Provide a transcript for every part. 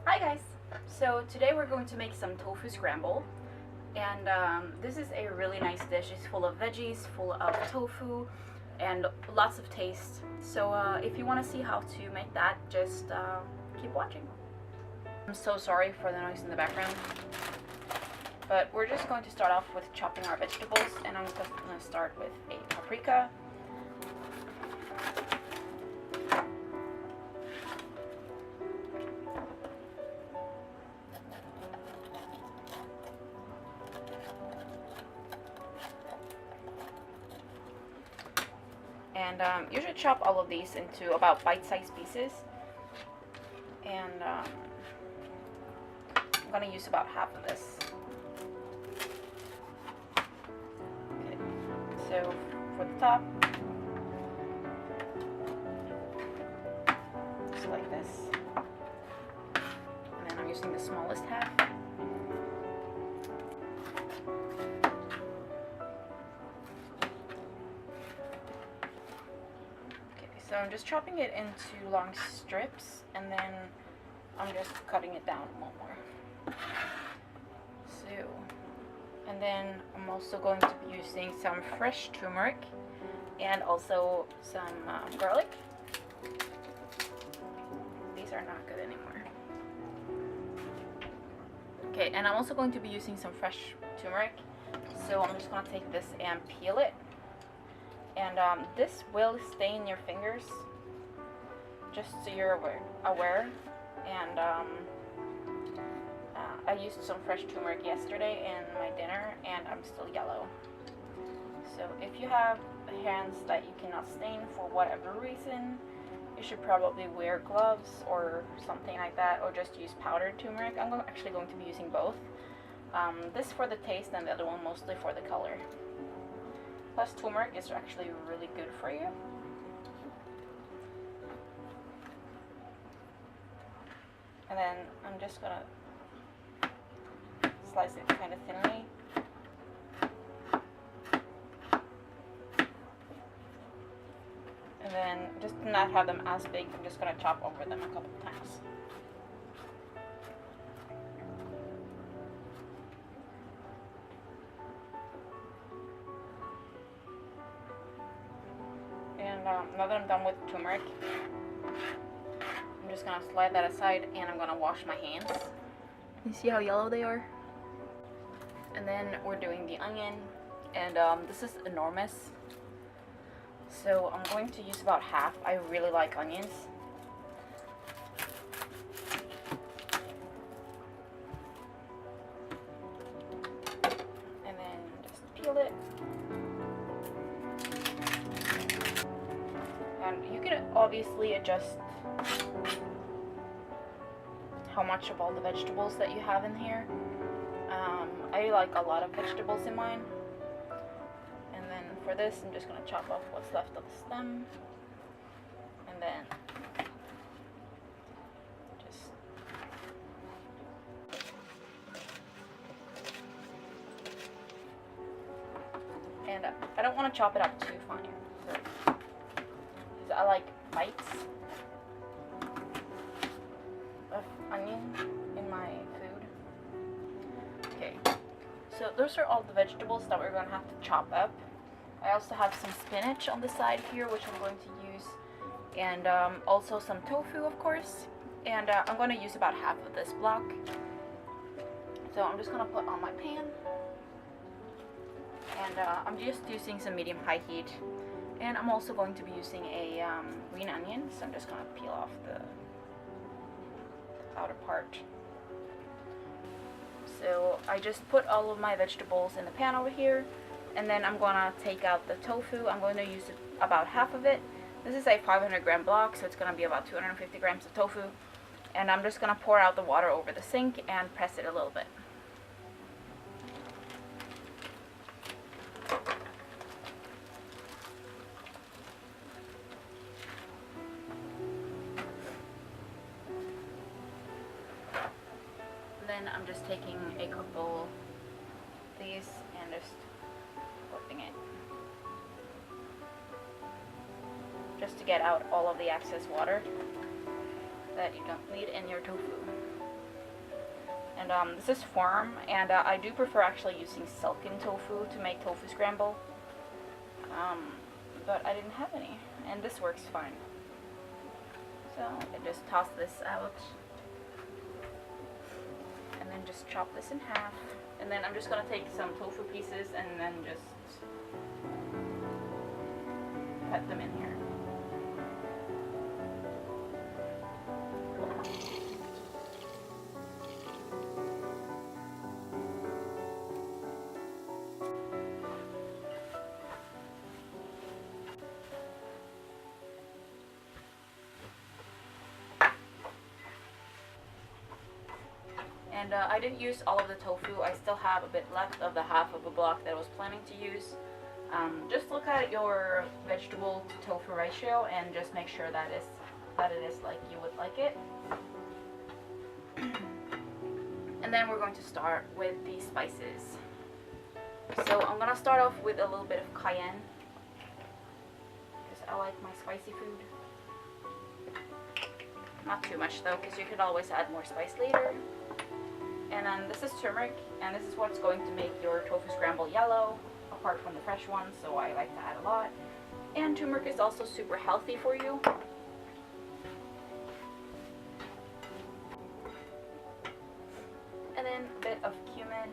Hi guys! So today we're going to make some tofu scramble, and this is a really nice dish. It's full of veggies, full of tofu, and lots of taste. So if you want to see how to make that, just keep watching. I'm so sorry for the noise in the background, but we're just going to start off with chopping our vegetables, and I'm going to start with a paprika. And you should chop all of these into about bite-sized pieces. And I'm going to use about half of this. Okay. So for the top, just like this. And then I'm using the smallest half. So I'm just chopping it into long strips, and then I'm just cutting it down a little more. So, and then I'm also going to be using some fresh turmeric and also some garlic. These are not good anymore. Okay, and I'm also going to be using some fresh turmeric. So I'm just going to take this and peel it. And this will stain your fingers, just so you're aware. And I used some fresh turmeric yesterday in my dinner, and I'm still yellow. So if you have hands that you cannot stain for whatever reason, you should probably wear gloves or something like that, or just use powdered turmeric. I'm actually going to be using both. This for the taste, and the other one mostly for the color. Plus, turmeric is actually really good for you. And then I'm just gonna slice it kind of thinly. And then, just to not have them as big, I'm just gonna chop over them a couple of times. And now that I'm done with turmeric, I'm just gonna slide that aside, and I'm gonna wash my hands. You see how yellow they are? And then we're doing the onion, and this is enormous, so I'm going to use about half. I really like onions. And then just peel it. And you can obviously adjust how much of all the vegetables that you have in here. I like a lot of vegetables in mine. And then for this, I'm just going to chop off what's left of the stem. And then just and I don't want to chop it up too fine. So I like bites of onion in my food. Okay, so those are all the vegetables that we're going to have to chop up. I also have some spinach on the side here, which I'm going to use, and also some tofu, of course. And I'm going to use about half of this block. So I'm just going to put on my pan, and I'm just using some medium-high heat. And I'm also going to be using a green onion, so I'm just going to peel off the outer part. So I just put all of my vegetables in the pan over here, and then I'm going to take out the tofu. I'm going to use about half of it. This is a 500 gram block, so it's going to be about 250 grams of tofu. And I'm just going to pour out the water over the sink and press it a little bit. Then I'm just taking a couple of these and just flipping it, just to get out all of the excess water that you don't need in your tofu. And this is firm, and I do prefer actually using silken tofu to make tofu scramble. But I didn't have any, and this works fine. So I just toss this out, and then just chop this in half. And then I'm just gonna take some tofu pieces and then just put them in here. And I didn't use all of the tofu. I still have a bit left of the half of a block that I was planning to use. Just look at your vegetable to tofu ratio and just make sure that it is like you would like it. And then we're going to start with the spices. So I'm gonna start off with a little bit of cayenne, because I like my spicy food. Not too much though, because you could always add more spice later. And then this is turmeric, and this is what's going to make your tofu scramble yellow, apart from the fresh one, so I like to add a lot. And turmeric is also super healthy for you. And then a bit of cumin.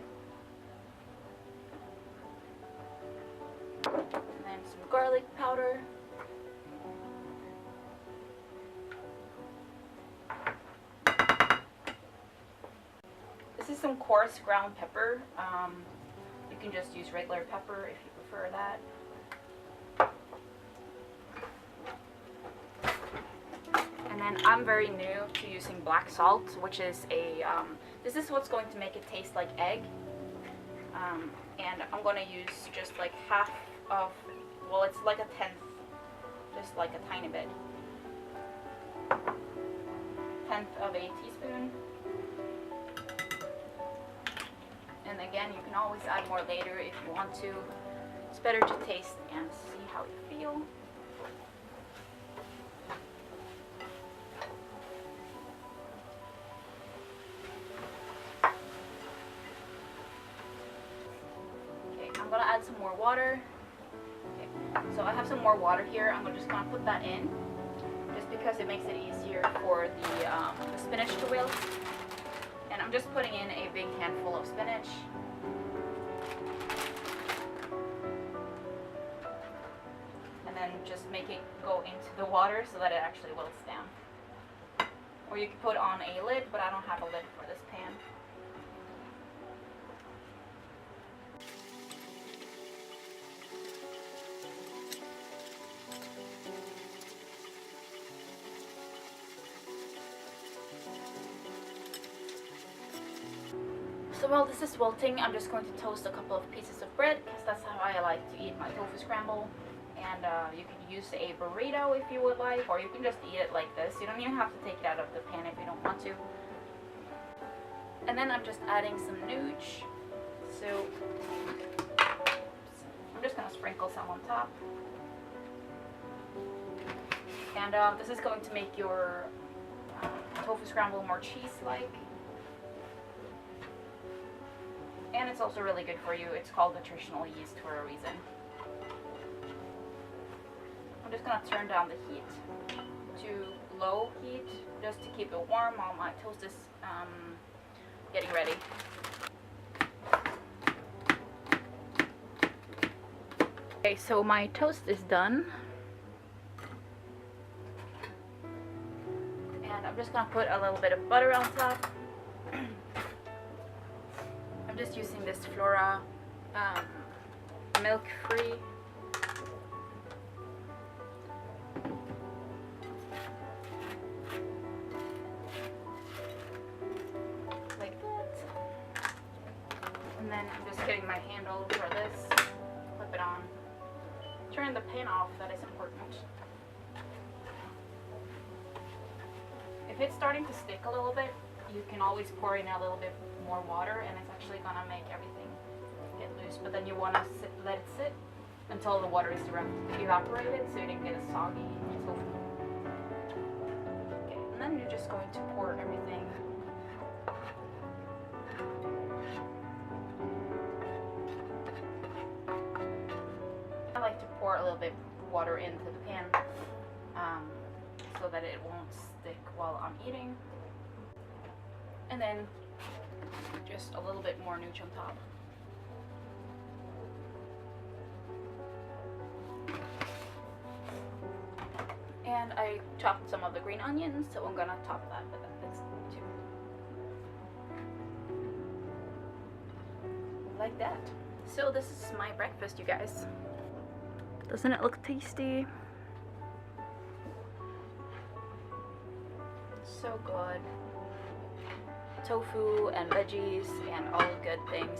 And then some garlic powder. This is some coarse ground pepper. You can just use regular pepper if you prefer that. And then I'm very new to using black salt, which is this is what's going to make it taste like egg. And I'm going to use just like half of, well, it's like a tenth, just like a tiny bit. Tenth of a teaspoon. And again, you can always add more later if you want to. It's better to taste and see how you feel. Okay, I'm gonna add some more water. Okay, so I have some more water here. I'm just gonna put that in, just because it makes it easier for the spinach to wilt. And I'm just putting in a big handful of spinach. And then just make it go into the water so that it actually wilts down. Or you could put on a lid, but I don't have a lid for this pan. So while this is wilting, I'm just going to toast a couple of pieces of bread, because that's how I like to eat my tofu scramble. And you can use a burrito if you would like, or you can just eat it like this. You don't even have to take it out of the pan if you don't want to. And then I'm just adding some nooch. So I'm just going to sprinkle some on top. And this is going to make your tofu scramble more cheese-like. And it's also really good for you. It's called nutritional yeast for a reason. I'm just going to turn down the heat to low heat just to keep it warm while my toast is getting ready. Okay, so my toast is done. And I'm just going to put a little bit of butter on top. I'm just using this Flora milk-free. Like that. And then I'm just getting my handle for this. Flip it on. Turn the pan off, that is important. If it's starting to stick a little bit, you can always pour in a little bit more water, and it's actually gonna make everything get loose. But then you want to let it sit until the water is evaporated, so you don't get a soggy tofu. Okay, and then you're just going to pour everything a little bit water into the pan so that it won't stick while I'm eating. And then just a little bit more nooch on top. And I chopped some of the green onions, so I'm gonna top that with this too. Like that. So this is my breakfast, you guys. Doesn't it look tasty? So good. Tofu and veggies and all good things.